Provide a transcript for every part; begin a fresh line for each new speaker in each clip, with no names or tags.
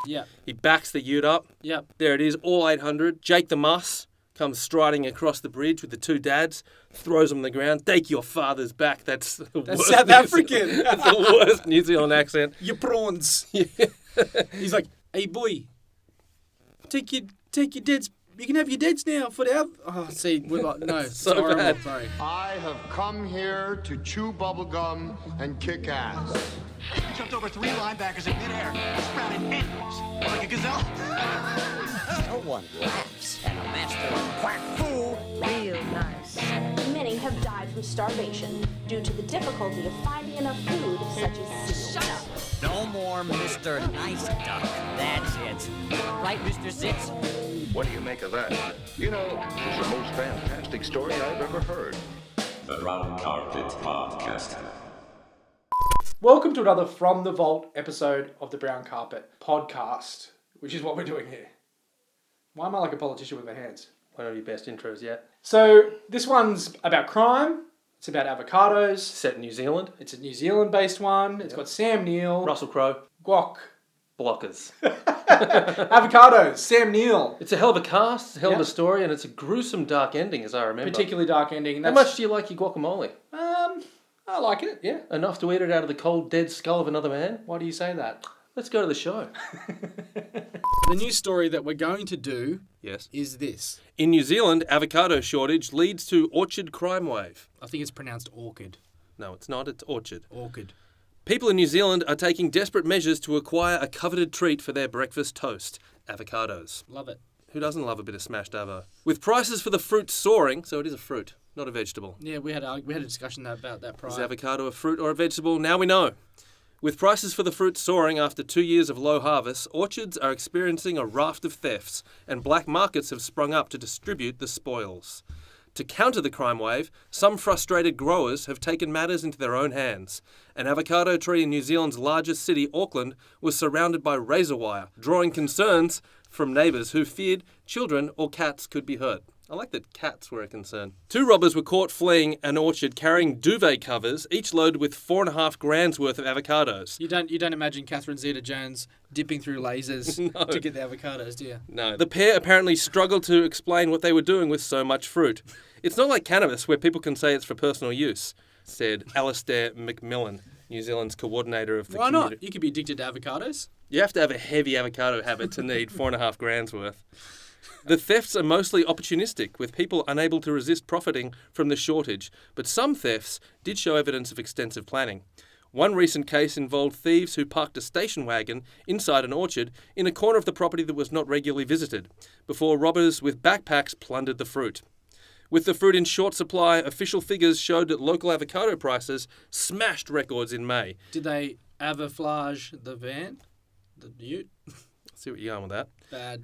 Yeah.
He backs the ute up.
Yep.
There it is, all 800. Jake the Muss comes striding across the bridge with the two dads, throws them on the ground. Take your father's back. That's worst
South African.
That's the worst New Zealand accent.
Your prawns.
Yeah.
He's like, hey, boy, take your dad's. You can have your dad's now for the... Oh, see, we're like, no, it's
So
horrible.
bad.
Sorry.
I have come here to chew bubblegum and kick ass.
He jumped over 3 linebackers in midair, sprouted endless, like a gazelle.
No one laughs at a master of quack fool.
Real nice.
Many have died from starvation due to the difficulty of finding enough food, such as seals.
Shut up. No more Mr. Nice Duck. That's it. Right, Mr. Sitz?
What do you make of that? You know, it's the most fantastic story I've ever heard.
The Brown Carpet Podcast.
Welcome to another From the Vault episode of the Brown Carpet Podcast, which is what we're doing here. Why am I like a politician with my hands?
One of your best intros yet.
So, this one's about crime. It's about avocados.
Set in New Zealand.
It's a New Zealand-based one. It's got Sam Neill.
Russell Crowe.
Guac.
Blockers.
Avocados. Sam Neill.
It's a hell of a cast, it's a hell of a story, and it's a gruesome dark ending, as I remember.
Particularly dark ending.
How much do you like your guacamole?
I like it, yeah.
Enough to eat it out of the cold, dead skull of another man?
Why do you say that?
Let's go to the show.
The news story that we're going to do
Yes.
is this.
In New Zealand, avocado shortage leads to orchard crime wave.
I think it's pronounced orchid.
No, it's not. It's orchard.
Orchid.
People in New Zealand are taking desperate measures to acquire a coveted treat for their breakfast toast, avocados.
Love it.
Who doesn't love a bit of smashed avo? With prices for the fruit soaring, so it is a fruit, not a vegetable.
Yeah, we had a discussion about that prior.
Is avocado a fruit or a vegetable? Now we know. With prices for the fruit soaring after 2 years of low harvests, orchards are experiencing a raft of thefts, and black markets have sprung up to distribute the spoils. To counter the crime wave, some frustrated growers have taken matters into their own hands. An avocado tree in New Zealand's largest city, Auckland, was surrounded by razor wire, drawing concerns from neighbours who feared children or cats could be hurt. I like that cats were a concern. 2 robbers were caught fleeing an orchard carrying duvet covers, each loaded with 4.5 grams worth of avocados.
You don't imagine Catherine Zeta-Jones dipping through lasers
No.
to get the avocados, do you?
No. The pair apparently struggled to explain what they were doing with so much fruit. It's not like cannabis where people can say it's for personal use, said Alistair McMillan, New Zealand's coordinator of the
Why
community.
not? You could be addicted to avocados.
You have to have a heavy avocado habit to need 4.5 grams worth. The thefts are mostly opportunistic, with people unable to resist profiting from the shortage, but some thefts did show evidence of extensive planning. One recent case involved thieves who parked a station wagon inside an orchard in a corner of the property that was not regularly visited, before robbers with backpacks plundered the fruit. With the fruit in short supply, official figures showed that local avocado prices smashed records in May.
Did they avoflage the van? The ute?
See what you're going with that.
Bad.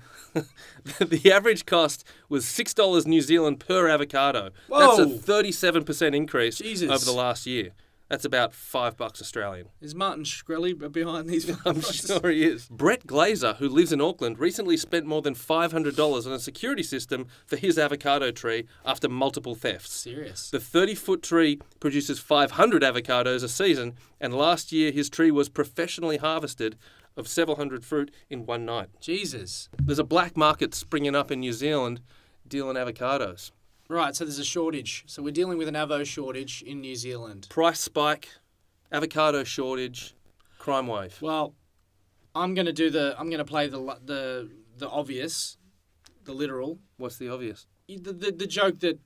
The average cost was $6 New Zealand per avocado.
Whoa.
That's a 37% increase
Jesus.
over the last year. That's about $5 Australian.
Is Martin Shkreli behind these
I'm sure he is. Brett Glazer, who lives in Auckland, recently spent more than $500 on a security system for his avocado tree after multiple thefts.
Serious.
The 30-foot tree produces 500 avocados a season, and last year his tree was professionally harvested of several hundred fruit in one night.
Jesus.
There's a black market springing up in New Zealand dealing avocados.
Right, so there's a shortage. So we're dealing with an avo shortage in New Zealand.
Price spike, avocado shortage, crime wave.
Well, I'm going to play the obvious, the literal.
What's the obvious?
The joke that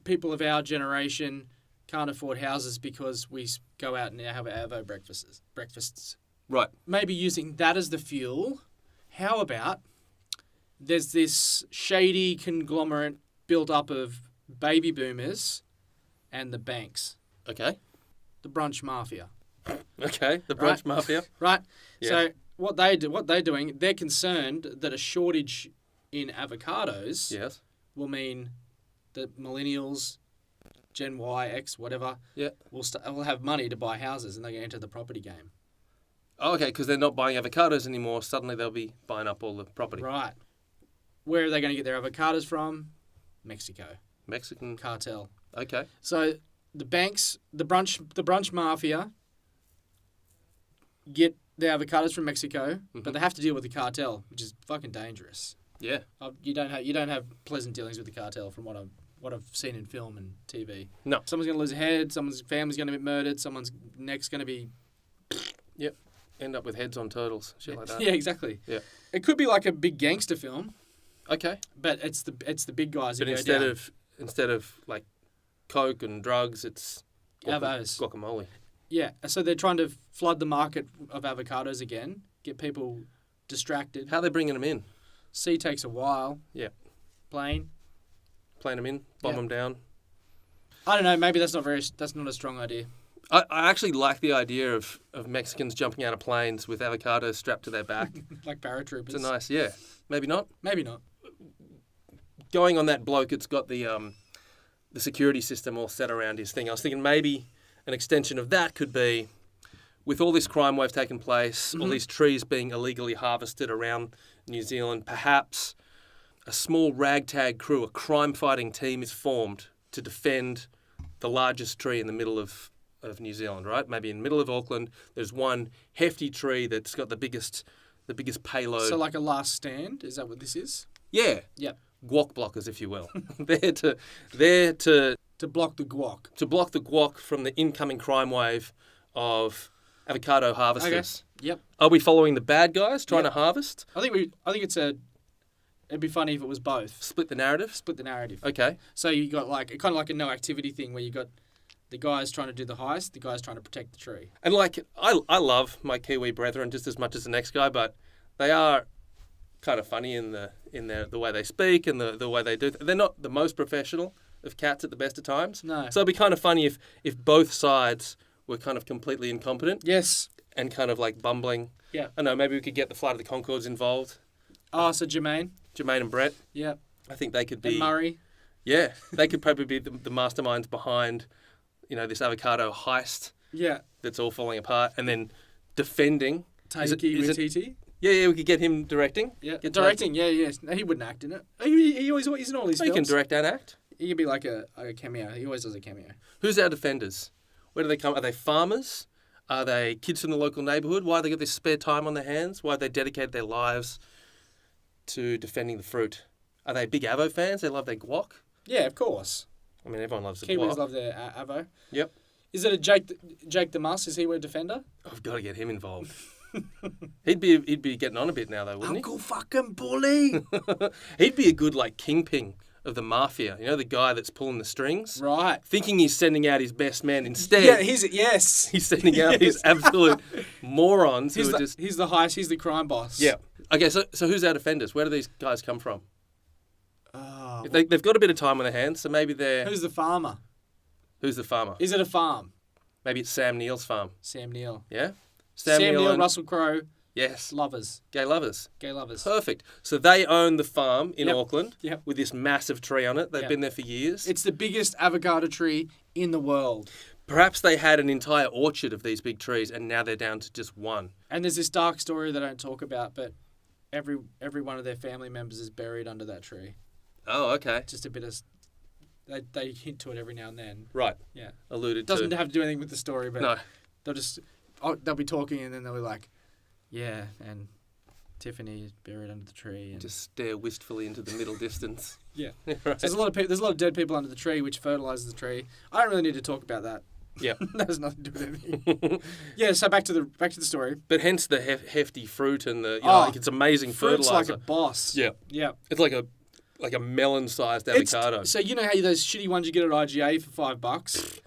people of our generation can't afford houses because we go out and have avo breakfasts.
Right.
Maybe using that as the fuel. How about there's this shady conglomerate built up of baby boomers and the banks.
Okay.
The brunch mafia.
Okay, the brunch
Right?
mafia.
Right.
Yes.
So what they're doing, they're concerned that a shortage in avocados
Yes.
will mean that millennials, Gen Y, X, whatever,
Yeah.
will have money to buy houses and they're going to enter the property game.
Oh, okay, because they're not buying avocados anymore. Suddenly they'll be buying up all the property.
Right. Where are they going to get their avocados from? Mexico.
Mexican.
Cartel.
Okay.
So the banks, the brunch mafia get the avocados from Mexico, but they have to deal with the cartel, which is fucking dangerous.
Yeah.
You don't have pleasant dealings with the cartel from what I've seen in film and TV.
No.
Someone's gonna lose a head. Someone's family's gonna be murdered. Someone's neck's gonna be.
Yep. End up with heads on turtles, shit like that.
Yeah, exactly.
Yeah.
It could be like a big gangster film,
Okay.
but it's the big guys.
But
who
instead
go down.
of like coke and drugs, it's
Avos.
guacamole.
Yeah, so they're trying to flood the market of avocados again, get people distracted.
How are they bringing them in?
Sea takes a while.
Yeah.
Plane.
Plane them in, bomb them down.
I don't know. Maybe that's not a strong idea.
I actually like the idea of Mexicans jumping out of planes with avocados strapped to their back.
Like paratroopers.
It's a nice, yeah. Maybe not.
Maybe not.
Going on that bloke, it's got the security system all set around his thing. I was thinking maybe an extension of that could be, with all this crime wave taking place, all these trees being illegally harvested around New Zealand, perhaps a small ragtag crew, a crime-fighting team is formed to defend the largest tree in the middle of New Zealand, right? Maybe in the middle of Auckland, there's one hefty tree that's got the biggest payload.
So like a last stand? Is that what this is?
Yeah.
Yep.
Guac blockers, if you will. They're to
block the guac.
To block the guac from the incoming crime wave of avocado harvesters.
Okay. Yep.
Are we following the bad guys trying to harvest?
I think it'd be funny if it was both.
Split the narrative?
Split the narrative.
Okay.
So you got kind of like a no activity thing where you got the guys trying to do the heist, the guys trying to protect the tree.
And like I love my Kiwi brethren just as much as the next guy, but they are kind of funny in the way they speak and the way they do. They're not the most professional of cats at the best of times.
No.
So it'd be kind of funny if both sides were kind of completely incompetent.
Yes.
And kind of like bumbling.
Yeah.
I know, maybe we could get the Flight of the Conchords involved.
Oh, so Jermaine
and Brett.
Yeah.
I think they could be...
And Murray.
Yeah. They could probably be the masterminds behind, this avocado heist.
Yeah.
That's all falling apart. And then defending...
Taiki Waititi.
Yeah, we could get him directing.
Yeah, directing. Yeah. No, he wouldn't act in it. He's in all these films.
He can direct and act.
He could be like a cameo. He always does a cameo.
Who's our defenders? Where do they come? Are they farmers? Are they kids from the local neighbourhood? Why have they got this spare time on their hands? Why have they dedicated their lives to defending the fruit? Are they big Avo fans? They love their guac?
Yeah, of course.
I mean, everyone loves the
Kiwis
guac.
love their Avo.
Yep.
Is it a Jake the Muss? Is he a defender?
I've got to get him involved. He'd be getting on a bit now, though, wouldn't
Uncle fucking Bully.
He'd be a good kingpin of the mafia. The guy that's pulling the strings.
Right.
Thinking he's sending out his best man instead.
Yeah, he's
sending out his absolute morons
he's
who are
the,
just...
He's the heist. He's the crime boss.
Yeah. Okay, so who's our defenders? Where do these guys come from?
Oh,
They've got a bit of time on their hands, so maybe they're...
Who's the farmer?
Who's the farmer?
Is it a farm?
Maybe it's Sam Neill's farm.
Sam Neill.
Yeah?
Sam Neill,
and...
Russell Crowe.
Yes.
Lovers.
Gay lovers.
Gay lovers.
Perfect. So they own the farm in Auckland
Yep.
with this massive tree on it. They've
Yep.
been there for years.
It's the biggest avocado tree in the world.
Perhaps they had an entire orchard of these big trees and now they're down to just one.
And there's this dark story they don't talk about, but every one of their family members is buried under that tree.
Oh, okay.
Just a bit of... They hint to it every now and then.
Right.
Yeah.
Alluded
Doesn't
to.
have to do anything with the story, but
No.
they'll be talking and then they'll be like, yeah, and Tiffany is buried under the tree. And
Just stare wistfully into the middle distance.
yeah.
Right.
So there's a lot of dead people under the tree, which fertilizes the tree. I don't really need to talk about that.
Yeah.
That has nothing to do with anything. Yeah. So back to the story.
But hence the hefty fruit and the it's amazing
Fruit's
fertilizer.
like a boss.
Yeah.
Yeah.
It's like a melon-sized avocado.
So you know how those shitty ones you get at IGA for $5?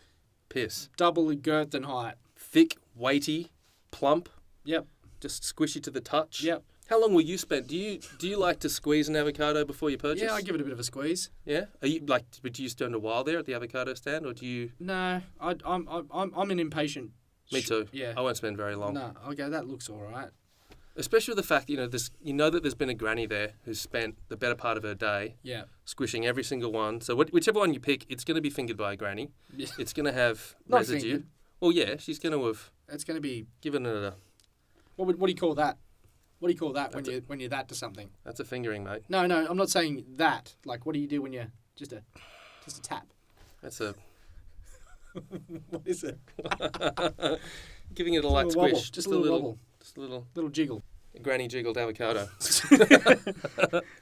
Piss.
Double girth and height.
Thick, weighty, plump.
Yep.
Just squishy to the touch.
Yep.
How long will you spend? Do you like to squeeze an avocado before you purchase?
Yeah, I give it a bit of a squeeze.
Yeah. But do you spend a while there at the avocado stand, or do you?
No, I'm an impatient.
Me too.
Yeah.
I won't spend very long.
No, okay, that looks all right.
Especially with the fact that there's been a granny there who's spent the better part of her day.
Yeah.
Squishing every single one. So whichever one you pick, it's going to be fingered by a granny.
Yeah.
It's going to have
Not
residue.
fingered.
Well, yeah, she's going to have
It's going to be.
given it a.
What do you call that? What do you call that when you're that to something?
That's a fingering, mate.
No, I'm not saying that. Like, what do you do when you're just a tap?
That's a.
What is it?
Giving it a light
little wobble,
squish.
just a little wobble.
Just a little
jiggle.
granny jiggled avocado.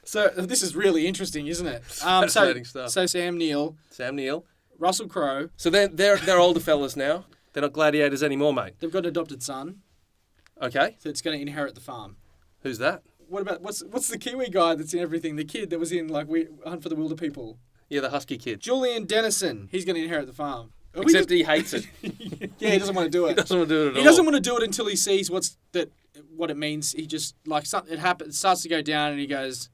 So this is really interesting, isn't it?
Fascinating stuff.
So Sam Neill, Russell Crowe.
So they're older fellas now. They're not gladiators anymore, mate.
They've got an adopted son.
Okay.
So it's going to inherit the farm.
Who's that?
What about what's the Kiwi guy that's in everything? The kid that was in Hunt for the Wilder People.
Yeah, the husky kid.
Julian Dennison. He's going to inherit the farm.
Except he hates it.
Yeah, he doesn't want to do it.
He doesn't want to do it at all.
He doesn't want to do it until he sees what it means. He just it happens. It starts to go down, and he goes,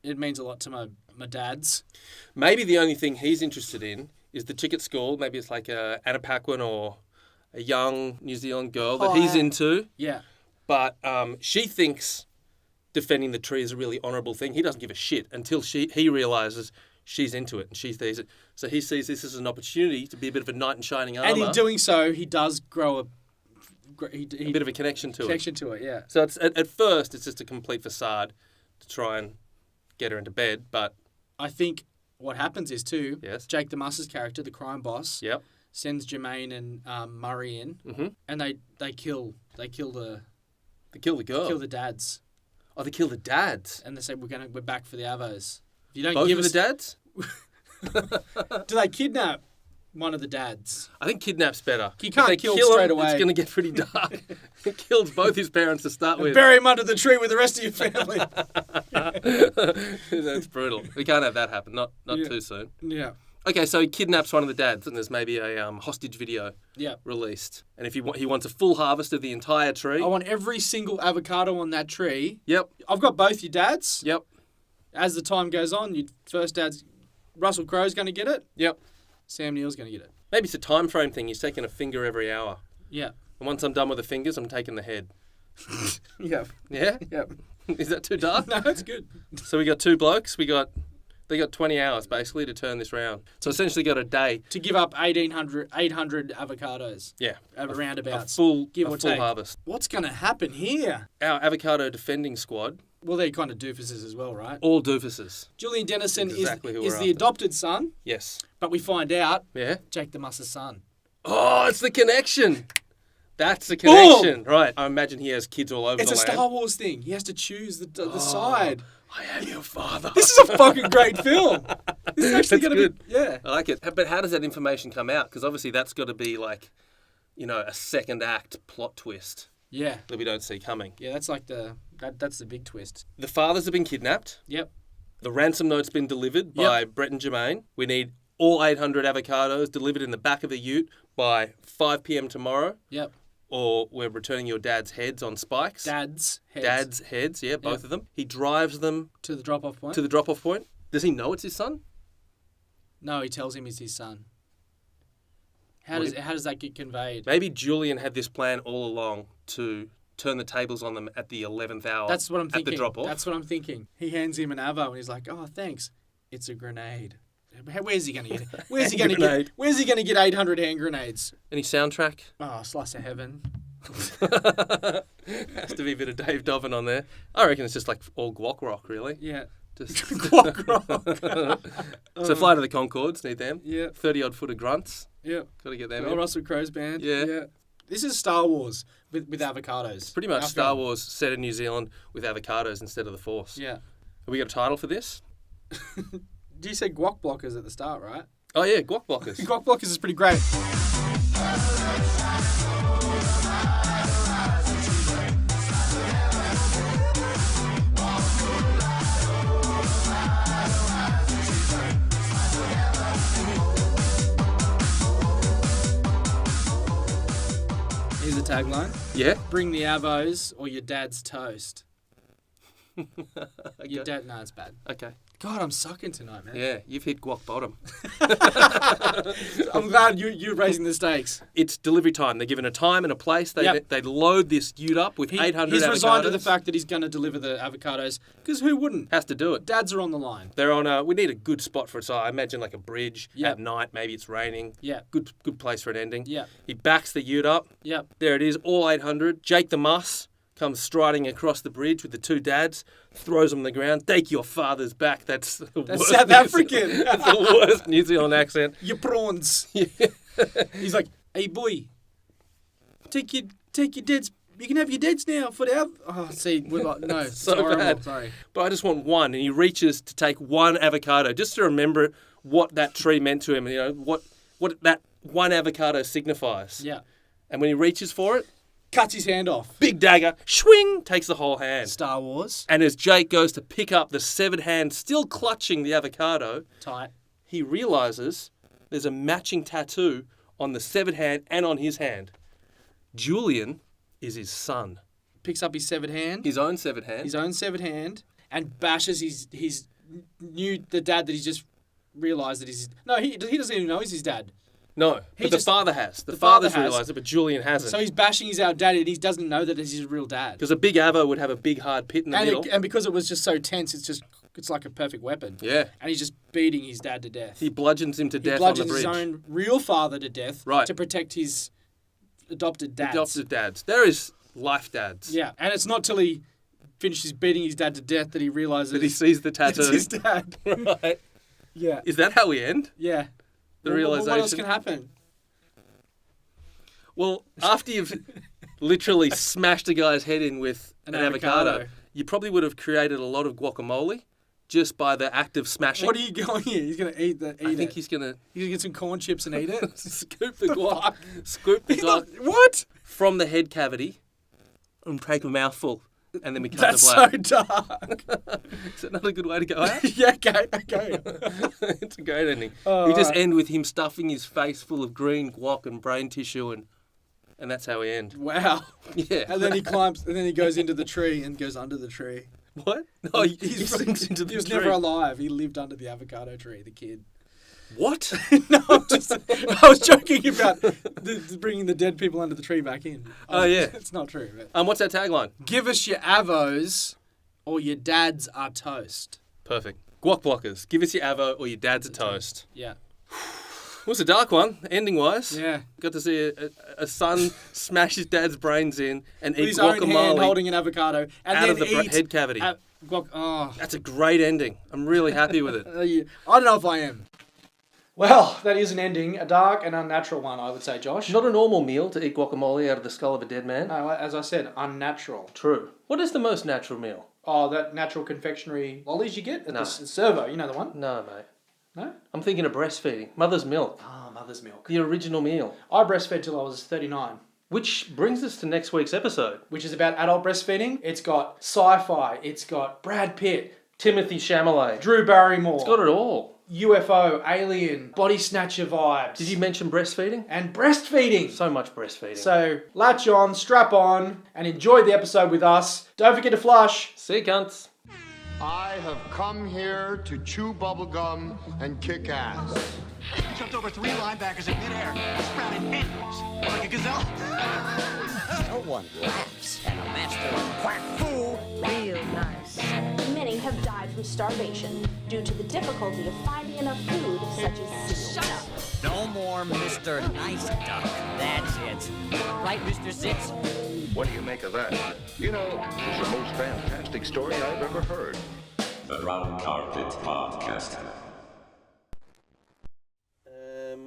"It means a lot to my dad's."
Maybe the only thing he's interested in is the chick at school. Maybe it's like a Anna Paquin or a young New Zealand girl that he's into.
Yeah.
But she thinks defending the tree is a really honourable thing. He doesn't give a shit until he realises she's into it and she sees it. So he sees this as an opportunity to be a bit of a knight in shining armour.
And in doing so, he does grow a
bit of a connection to
it, yeah.
So it's at first it's just a complete facade to try and get her into bed, but
I think what happens is too.
Yes.
Jake the Mus's character, the crime boss.
Yep.
Sends Jermaine and Murray in, and they kill the girl.
Kill
the dads.
Oh, they kill the dads.
And they say we're back for the avos. If you don't
Both
give
of
us
the dads?
Do they kidnap one of the dads?
I think kidnap's better.
You can't
If they
kill
him,
straight away.
It's going to get pretty dark. It kills both his parents to start with.
Bury him under the tree with the rest of your family.
That's brutal. We can't have that happen. Not too soon.
Yeah.
Okay, so he kidnaps one of the dads, and there's maybe a hostage video
Yep.
released. And if he wants a full harvest of the entire tree.
I want every single avocado on that tree.
Yep.
I've got both your dads.
Yep.
As the time goes on, your first dad's Russell Crowe's going to get it.
Yep.
Sam Neill's going to get it.
Maybe it's a time frame thing. He's taking a finger every hour.
Yeah.
And once I'm done with the fingers, I'm taking the head.
Yep.
Yeah?
Yep.
Is that too dark?
No, that's good.
So we got two blokes. They got 20 hours, basically, to turn this round. So essentially got a day.
To give up 800 avocados.
Yeah.
Roundabouts.
A full
give or
full
take.
harvest.
What's going to happen here?
Our avocado defending squad.
Well, they're kind of doofuses as well, right?
All doofuses.
Julian Dennison
Exactly who
is
we're
the
after.
adopted son,
Yes.
but we find out
Yeah?
Jake the Mus's son.
Oh, it's the connection. That's the connection. Right. I imagine he has kids all over
It's
the
a
land.
Star Wars thing. He has to choose the side.
I am your father.
This is a fucking great film. This is actually
That's
going to
good.
be... Yeah.
I like it. But how does that information come out? Because obviously that's got to be like, a second act plot twist
Yeah.
that we don't see coming.
Yeah, that's like that's the big twist.
The fathers have been kidnapped.
Yep.
The ransom note's been delivered by Brett and Jermaine. We need all 800 avocados delivered in the back of a ute by 5 p.m. tomorrow.
Yep.
Or we're returning your dad's heads on spikes.
Dad's heads.
Dad's heads, yeah, both of them. He drives them
To the drop-off point?
to the drop-off point. Does he know it's his son?
No, he tells him it's his son. How does that get conveyed?
Maybe Julian had this plan all along to turn the tables on them at the 11th hour.
That's what I'm thinking.
At the drop-off.
That's what I'm thinking. He hands him an avo and he's like, "Oh, thanks. It's a grenade." Where's he going to get it? Where's he going to get 800 hand grenades?
Any soundtrack?
Oh, Slice of Heaven.
Has to be a bit of Dave Dobbin on there. I reckon it's just like all guac rock, really.
Yeah.
Just
Guac rock.
So Fly to the Concords, need them.
Yeah.
30-odd foot of grunts.
Yeah.
Got to get them
Oh,
in.
Russell Crowe's band.
Yeah.
This is Star Wars with avocados.
Pretty much
Our
Star
film.
Wars set in New Zealand with avocados instead of the Force.
Yeah.
Have we got a title for this?
You said guac blockers at the start, right?
Oh, yeah, guac blockers.
Guac blockers is pretty great. Here's a tagline.
Yeah?
Bring the avos or your dad's toast.
Okay.
Your dad... No, it's bad.
Okay.
God, I'm sucking tonight, man.
Yeah, you've hit guac bottom.
I'm glad you're raising the stakes.
It's delivery time. They're given a time and a place. They load this ute up with 800
He's
avocados.
resigned to the fact that he's going to deliver the avocados, because who wouldn't?
Has to do it.
Dads are on the line.
They're on we need a good spot for it. So I imagine like a bridge
Yep.
at night. Maybe it's raining.
Yeah.
Good place for an ending.
Yeah.
He backs the ute up.
Yep.
There it is, all 800. Jake the Muss comes striding across the bridge with the two dads, throws them on the ground. Take your father's back. That's worst
South African.
That's the worst New Zealand accent.
Your prawns. He's like, hey boy, take your dad's You can have your deads now for the... Oh, see, we're like, no, it's
So
horrible.
bad.
Sorry.
But I just want one. And he reaches to take one avocado just to remember what that tree meant to him. You know, what that one avocado signifies.
Yeah.
And when he reaches for it,
Cuts his hand off.
big dagger, swing, takes the whole hand.
Star Wars.
And as Jake goes to pick up the severed hand, still clutching the avocado,
Tight.
he realizes there's a matching tattoo on the severed hand and on his hand. Julian is his son.
Picks up his severed hand.
His own severed hand.
His own severed hand. And bashes the dad that he's just realised that he's... No, he doesn't even know he's his dad.
No,
He
but
just-
the father has. The
the father
father's
has.
realised it, but Julian hasn't.
So he's bashing his out dad and he doesn't know that it's his real dad.
Because a big avo would have a big hard pit in the middle.
And because it was just so tense, it's like a perfect weapon.
Yeah.
And he's just beating his dad to death.
He bludgeons him to
He
death on the
bludgeons
bridge.
his own real father to death
Right.
to protect his adopted dads.
Adopted dads. There is life dads.
Yeah, and it's not till he finishes beating his dad to death that he realises
That he sees the tattoo.
it's his dad.
Right.
Yeah.
Is that how we end?
Yeah.
The
Well,
realisation?
What else can happen?
Well, after you've literally smashed a guy's head in with an avocado, you probably would have created a lot of guacamole just by the act of smashing.
What are you going here? He's going to eat
I think he's going to
He's going to get some corn chips and eat it?
scoop the guac, scoop the guac
What?
from the head cavity and take a mouthful, and then we cut
That's
the
so
blood.
dark.
Is that not a good way to go out?
Yeah, okay.
It's a great ending.
Oh,
we just
right.
end with him stuffing his face full of green guac and brain tissue, and that's how we end.
Wow.
Yeah.
And then he climbs, and then he goes into the tree and goes under the tree.
What? No, he
He's
sinks into the
He was
tree.
never alive. He lived under the avocado tree, the kid.
What?
No, I was joking about bringing the dead people under the tree back in.
Oh, yeah.
It's not true. But
What's that tagline?
give us your avos or your dads are toast.
Perfect. Guac blockers. Give us your avo or your dad's a toast.
Yeah.
It was a dark one, ending-wise.
Yeah.
Got to see a son smash his dad's brains in and
With
eat
his own hand
guacamole
holding an avocado. And
out
then
of the
eat
head cavity.
Oh.
That's a great ending. I'm really happy with it.
I don't know if I am. Well, that is an ending. A dark and unnatural one, I would say, Josh.
Not a normal meal to eat guacamole out of the skull of a dead man.
No, as I said, unnatural.
True. What is the most natural meal?
Oh, that natural confectionery lollies you get at
No.
the servo. You know the one?
No, mate.
No?
I'm thinking of breastfeeding. Mother's milk.
Ah, mother's milk.
The original meal.
I breastfed till I was 39.
Which brings us to next week's episode.
Which is about adult breastfeeding. It's got sci-fi. It's got Brad Pitt,
Timothy Chalamet.
Drew Barrymore.
It's got it all.
UFO, alien, body snatcher vibes.
Did you mention breastfeeding?
And breastfeeding.
So much breastfeeding.
So latch on, strap on, and enjoy the episode with us. Don't forget to flush.
See you, cunts.
I have come here to chew bubblegum and kick ass.
He jumped over 3 linebackers in midair, sprouted endless, like a gazelle.
No one laughs at a master of quack fool.
Real nice. Many have died from starvation due to the difficulty of finding enough food, such as seals.
Shut up. No more Mr. Nice Duck. That's it. Right, Mr. Sitz?
What do you make of that? You know, it's the most fantastic story I've ever heard.
The Brown Carpet Podcast.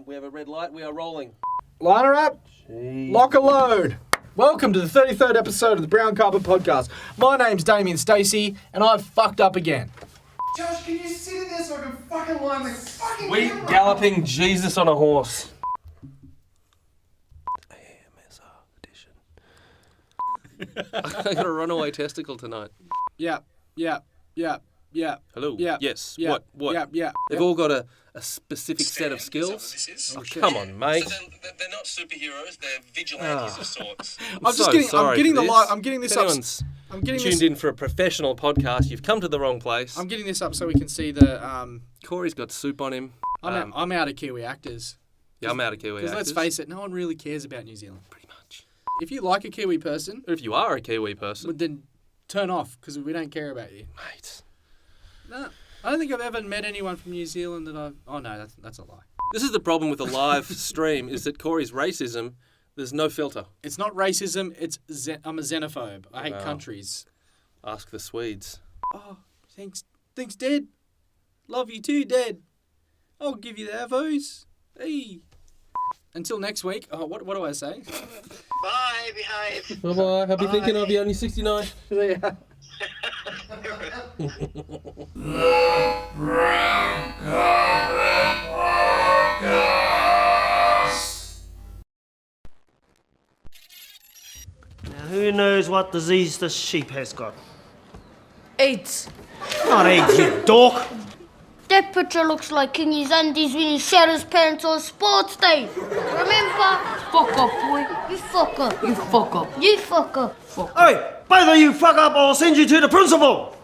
We have a red light. We are rolling.
Line her up. Lock a load. Welcome to the 33rd episode of the Brown Carpet Podcast. My name's Damien Stacey, and I've fucked up again.
Josh, can you sit in there so I can fucking line the fucking
We
camera?
galloping Jesus on a horse. I got a runaway testicle tonight.
Yeah.
Hello.
Yeah.
Yes.
Yeah.
What?
Yeah.
They've all got a specific set of skills. Oh, come on, mate.
They're not superheroes, they're vigilantes of sorts.
I'm just
so
getting.
sorry
I'm getting
for
the
this.
light. I'm getting this
If
up.
anyone's
I'm getting
tuned
this.
in for a professional podcast, you've come to the wrong place.
I'm getting this up so we can see the.
Corey's got soup on him.
I'm out of Kiwi actors.
Yeah, I'm out of Kiwi
Because let's
actors.
face it, no one really cares about New Zealand.
Pretty much.
If you like a Kiwi person,
Or if you are a Kiwi person,
then turn off because we don't care about you.
mate.
No, I don't think I've ever met anyone from New Zealand that I've. Oh no, that's a lie.
This is the problem with a live stream, is that Corey's racism, there's no filter.
It's not racism. It's I'm a xenophobe. I hate
Wow.
countries.
Ask the Swedes.
Oh, thanks, Dad. Love you too, Dad. I'll give you the avos. Hey. Until next week. Oh, what do I say?
Bye.
behave.
Bye-bye. I'll be thinking of you, only 69.
Yeah.
Now, who knows what disease this sheep has got?
AIDS.
Not AIDS, you dork.
That picture looks like King Andy's when he shat his pants on sports day. Remember?
Fuck up, boy.
You fuck up.
You fuck up.
You fuck up.
Hey, both of you fuck up or I'll send you to the principal.